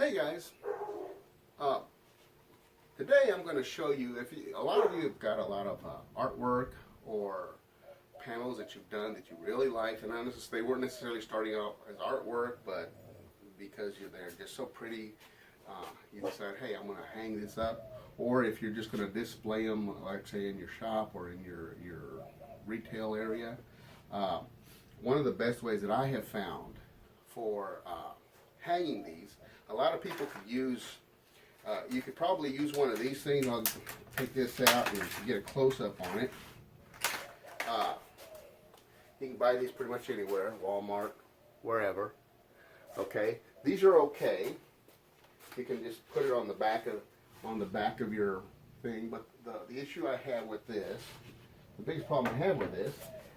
Hey guys, today I'm going to show you, a lot of you have got a lot of artwork or panels that you've done that you really like, and they weren't necessarily starting out as artwork, but because they're just so pretty, you decide, hey, I'm going to hang this up. Or if you're just going to display them, like say in your shop or in your retail area, one of the best ways that I have found for hanging these, a lot of people could use, you could probably use one of these things. I'll take this out and get a close-up on it. You can buy these pretty much anywhere, Walmart, wherever. Okay, these are okay. You can just put it on the back of your thing. But the issue I have with this, the biggest problem I have with this,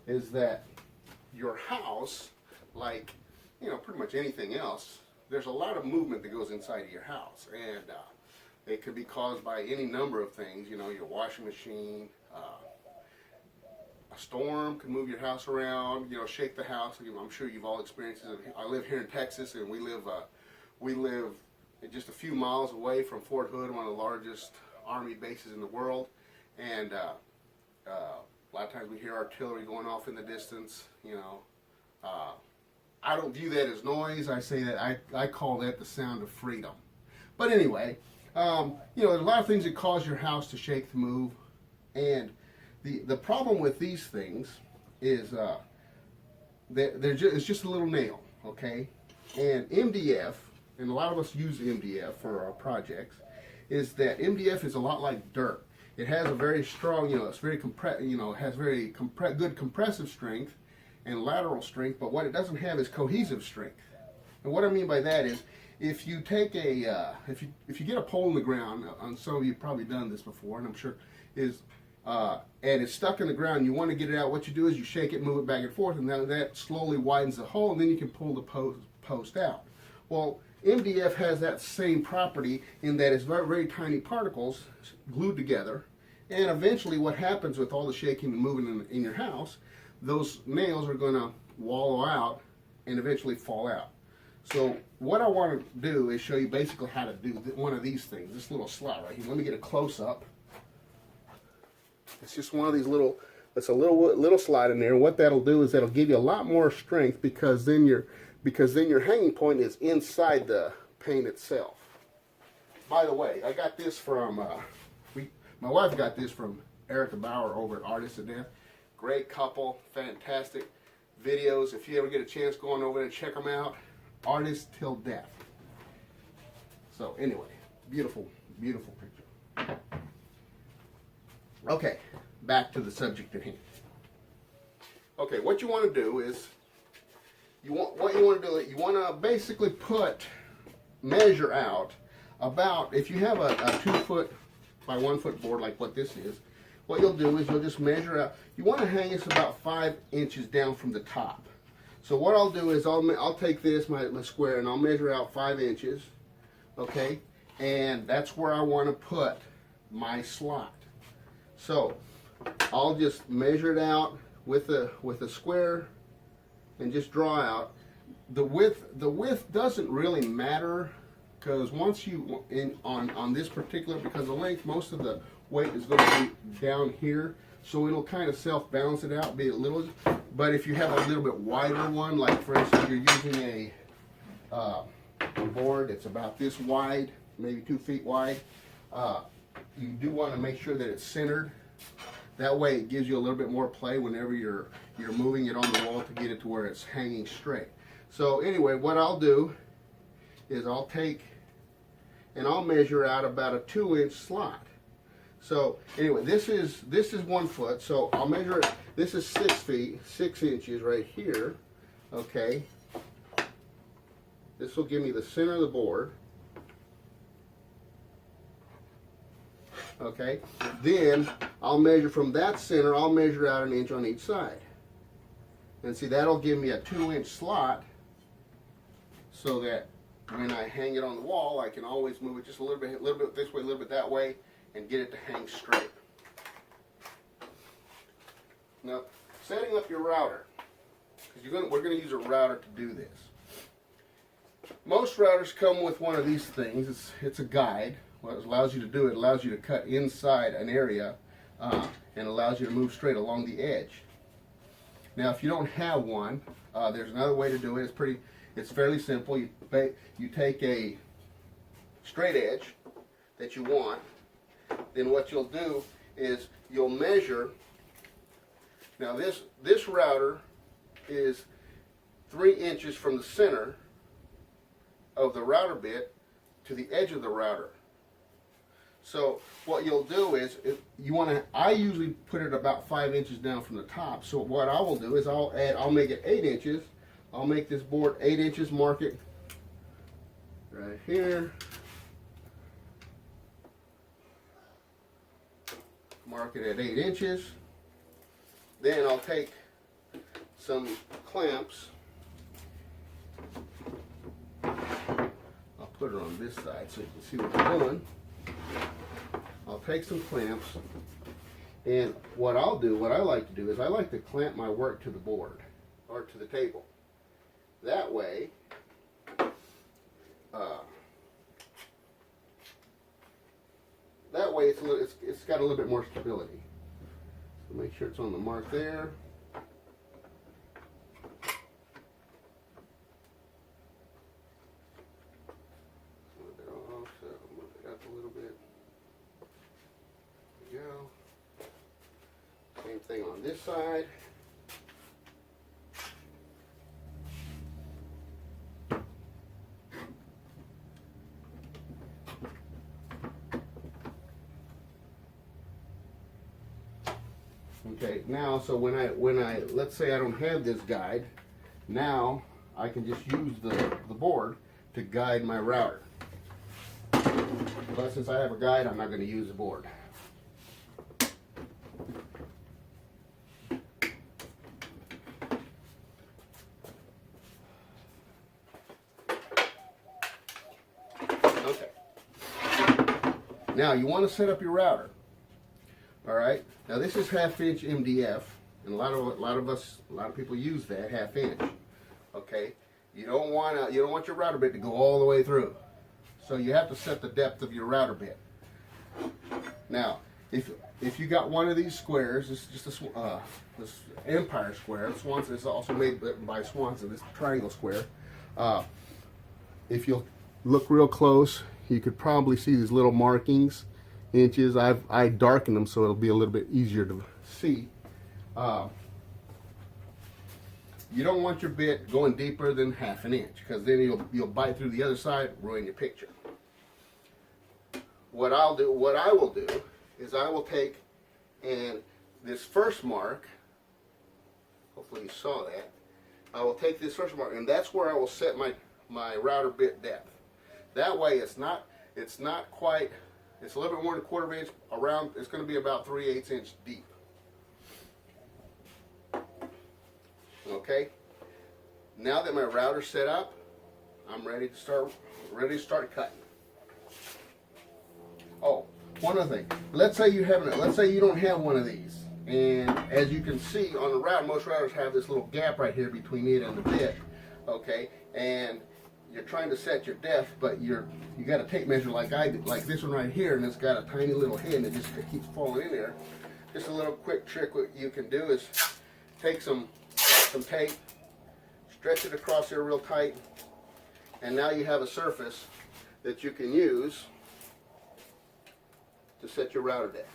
is that your house, like pretty much anything else, there's a lot of movement that goes inside of your house, and it could be caused by any number of things. Your washing machine, a storm can move your house around, shake the house. I'm sure you've all experienced it. I live here in Texas, and we live just a few miles away from Fort Hood, one of the largest Army bases in the world, and a lot of times we hear artillery going off in the distance. I don't view that as noise. I say that I call that the sound of freedom. But anyway, there's a lot of things that cause your house to shake, to move, and the problem with these things is it's just a little nail, okay? And MDF, and a lot of us use MDF for our projects, is that MDF is a lot like dirt. It has a very strong, it's very has very good compressive strength and lateral strength, but what it doesn't have is cohesive strength. And what I mean by that is, if you take if you get a pole in the ground, and some of you have probably done this before, and I'm sure and it's stuck in the ground, you want to get it out, what you do is you shake it, move it back and forth, and now that slowly widens the hole, and then you can pull the post out. Well, MDF has that same property in that it's very, very tiny particles glued together, and eventually what happens with all the shaking and moving in your house, those nails are going to wallow out and eventually fall out. So what I want to do is show you basically how to do one of these things, this little slot right here. Let me get a close-up. It's just one of these it's a little slide in there, and what that'll do is that'll give you a lot more strength, because then your hanging point is inside the paint itself. By the way, I got this from, my wife got this from Erica Bauer over at Artists of Death. Great couple, fantastic videos. If you ever get a chance, go on over there and check them out. Artists Till Death. So anyway, beautiful, beautiful picture. Okay, back to the subject at hand. Okay, what you want to do is, you want to basically measure out about, if you have a 2 foot by 1 foot board like what this is, what you'll do is you'll just measure out. You want to hang this about 5 inches down from the top. So what I'll do is I'll take this, my square, and I'll measure out 5 inches, okay? And that's where I want to put my slot. So I'll just measure it out with a square and just draw out. The width doesn't really matter, because once you on this particular, because the length, most of the weight is going to be down here, so it'll kind of self-balance it out, be a little. But if you have a little bit wider one, like for instance you're using a board that's about this wide, maybe 2 feet wide, you do want to make sure that it's centered. That way it gives you a little bit more play whenever you're moving it on the wall to get it to where it's hanging straight. So anyway, what I'll do is I'll take and I'll measure out about a 2-inch slot. So anyway, this is 1 foot, so I'll measure it. This is 6 inches right here. Okay, this will give me the center of the board. Okay, then I'll measure from that center, I'll measure out 1 inch on each side. And see, that'll give me a 2-inch slot, so that when I hang it on the wall, I can always move it just a little bit this way, a little bit that way, and get it to hang straight. Now, setting up your router, because we're going to use a router to do this. Most routers come with one of these things. It's a guide. What it allows you to do, it allows you to cut inside an area and allows you to move straight along the edge. Now, if you don't have one, there's another way to do it. It's fairly simple. You take a straight edge that you want. Then what you'll do is you'll measure. Now this router is 3 inches from the center of the router bit to the edge of the router. So what you'll do is, I usually put it about 5 inches down from the top. So what I will do is I'll make it 8 inches. I'll make this board 8 inches, mark it right here. Mark it at 8 inches. Then I'll take some clamps. I'll put it on this side so you can see what I'm doing. I'll take some clamps, and what I like to do is I like to clamp my work to the board or to the table. That way, it's got a little bit more stability. So make sure it's on the mark there. Move it off, so move it up a little bit. There we go. Same thing on this side. Okay, now, so when I let's say I don't have this guide, now I can just use the board to guide my router. But since I have a guide, I'm not going to use the board. Okay. Now you want to set up your router. All right. Now this is 1/2 inch MDF, and a lot of people use that 1/2 inch. Okay. You don't want your router bit to go all the way through, so you have to set the depth of your router bit. Now, if you got one of these squares, this is just this Empire square. Swanson is also made by Swanson. This triangle square. If you look real close, you could probably see these little markings. Inches. I darkened them so it'll be a little bit easier to see. You don't want your bit going deeper than 1/2 inch, because then you'll bite through the other side, ruin your picture. What I will do is I will take, and this first mark, hopefully you saw that, I will take this first mark, and that's where I will set my router bit depth. That way it's not quite. It's a little bit more than 1/4 inch around. It's going to be about 3/8 inch deep. Okay. Now that my router's set up, I'm ready to start cutting. Oh, one other thing. Let's say you don't have one of these, and as you can see on the router, most routers have this little gap right here between it and the bit. Okay, and you're trying to set your depth, but you got a tape measure like I did, like this one right here, and it's got a tiny little head that just keeps falling in there. Just a little quick trick what you can do is take some tape, stretch it across here real tight, and now you have a surface that you can use to set your router depth.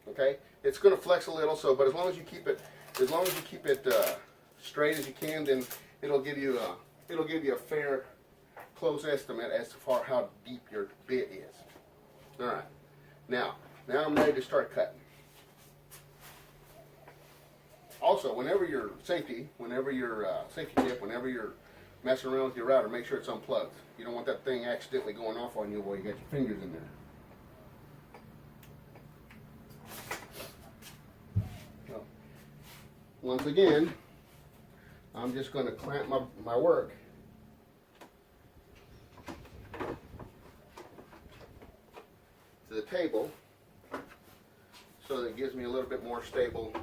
Okay, it's going to flex a little, but as long as you keep it straight as you can, then it'll give you a fair, close estimate as to far how deep your bit is. All right, now I'm ready to start cutting. Also, whenever you're safety tip, whenever you're messing around with your router, make sure it's unplugged. You don't want that thing accidentally going off on you while you got your fingers in there. So, once again, I'm just going to clamp my work to the table so that it gives me a little bit more stable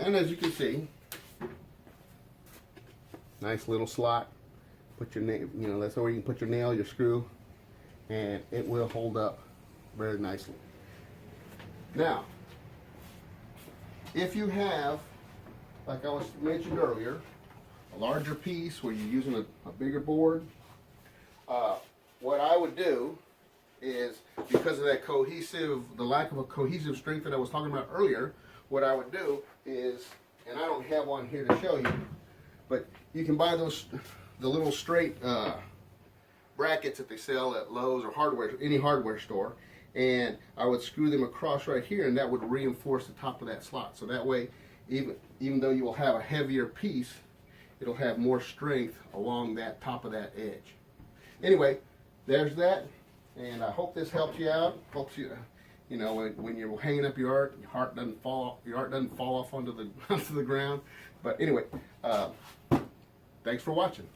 And as you can see, nice little slot. Put your nail, you know, that's where you can put your nail, your screw, and it will hold up very nicely. Now, if you have, like I was mentioned earlier, a larger piece where you're using a bigger board, what I would do is, because of that the lack of a cohesive strength that I was talking about earlier, what I would do is, and I don't have one here to show you, but you can buy those, the little straight brackets that they sell at Lowe's or any hardware store, and I would screw them across right here, and that would reinforce the top of that slot. So that way, even though you will have a heavier piece, it'll have more strength along that top of that edge. Anyway, there's that, and I hope this helps you out. Helps you, you know, when you're hanging up your art doesn't fall off onto the onto the ground. But anyway, thanks for watching.